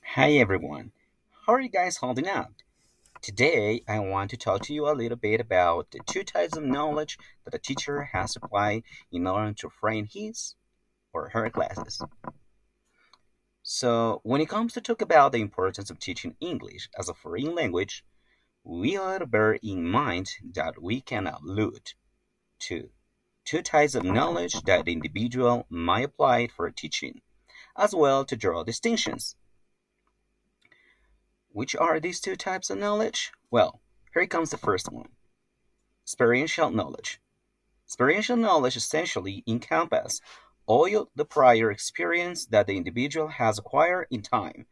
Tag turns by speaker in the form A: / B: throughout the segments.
A: Hi everyone, how are you guys holding up? Today I want to talk to you a little bit about the two types of knowledge that a teacher has applied in order to frame his or her classes. So, when it comes to talk about the importance of teaching English as a foreign language, we ought to bear in mind that we can allude to two types of knowledge that the individual might apply for teaching, as well to draw distinctions. Which are these two types of knowledge? Well, here comes the first one: experiential knowledge. Experiential knowledge essentially encompasses all the prior experience that the individual has acquired in time,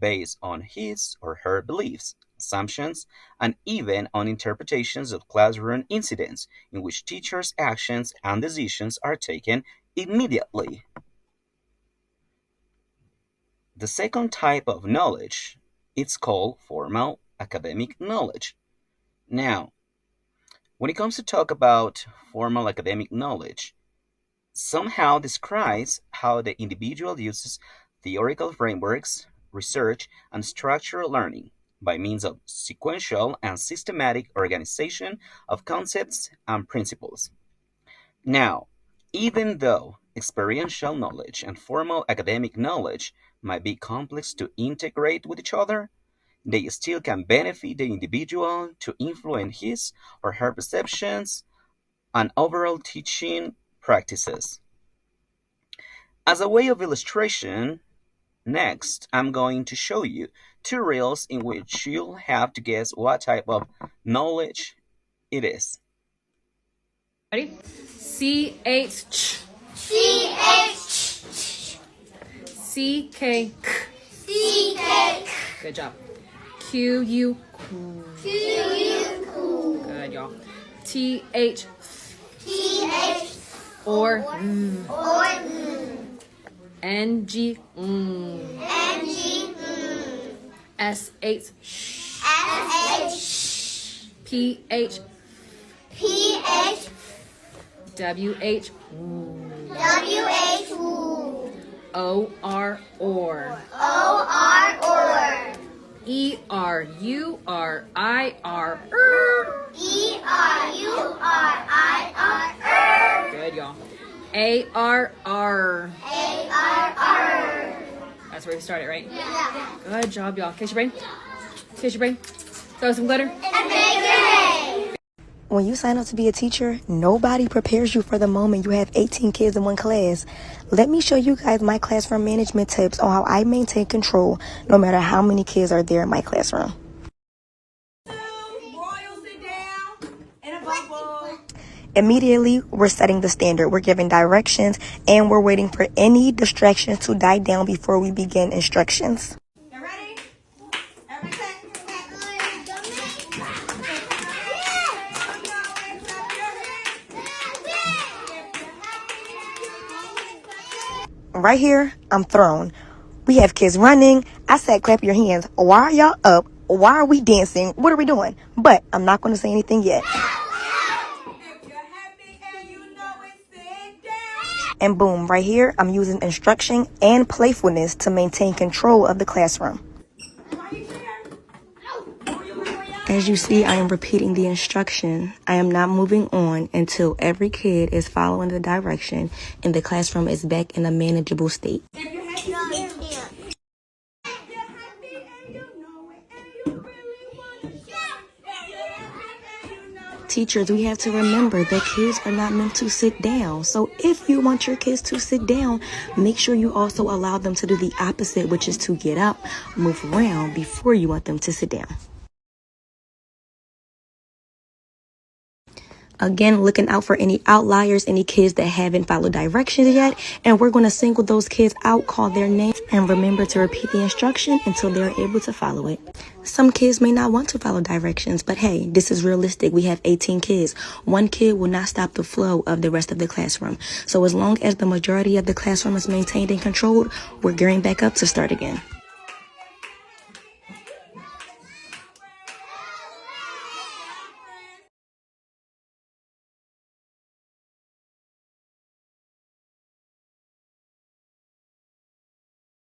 A: based on his or her beliefs, assumptions, and even on interpretations of classroom incidents in which teachers' actions and decisions are taken immediately. The second type of knowledge is called formal academic knowledge. Now, when it comes to talk about formal academic knowledge, somehow describes how the individual uses theoretical frameworks, research, and structural learning by means of sequential and systematic organization of concepts and principles. Now, even though experiential knowledge and formal academic knowledge might be complex to integrate with each other, they still can benefit the individual to influence his or her perceptions and overall teaching practices. As a way of illustration, next I'm going to show you two reels in which you'll have to guess what type of knowledge it is.
B: Ready? C-H.
C: C-H.
B: C-K.
C: C-K.
B: Good job. Q-U.
C: Q-U.
B: Good, y'all. T-H.
C: T-H.
B: Or.
C: Or.
B: N-G.
C: N-G.
B: S-H.
C: S-H.
B: P-H.
C: P-H.
B: W-H.
C: W-H.
B: O-R. Or.
C: O-R. Or.
B: E-R-U-R-I-R.
C: E-R-U-R-I-R.
B: Good, y'all. A-R-R.
C: A-R-R.
B: That's where we started, right?
C: Yeah.
B: Good job, y'all. Kiss your brain. Kiss your brain. Throw some glitter.
C: And make your hay.
D: When you sign up to be a teacher, nobody prepares you for the moment you have 18 kids in one class. Let me show you guys my classroom management tips on how I maintain control no matter how many kids are there in my classroom. Immediately, we're setting the standard. We're giving directions and we're waiting for any distractions to die down before we begin instructions.
E: You ready?
D: Right here, I'm thrown. We have kids running. I said, clap your hands. Why are y'all up? Why are we dancing? What are we doing? But I'm not going to say anything yet. And boom, right here, I'm using instruction and playfulness to maintain control of the classroom. As you see, I am repeating the instruction. I am not moving on until every kid is following the direction and the classroom is back in a manageable state. Teachers, we have to remember that kids are not meant to sit down. So if you want your kids to sit down, make sure you also allow them to do the opposite, which is to get up, move around before you want them to sit down. Again, looking out for any outliers, any kids that haven't followed directions yet. And we're going to single those kids out, call their names, and remember to repeat the instruction until they're able to follow it. Some kids may not want to follow directions, but hey, this is realistic. We have 18 kids. One kid will not stop the flow of the rest of the classroom. So as long as the majority of the classroom is maintained and controlled, we're gearing back up to start again.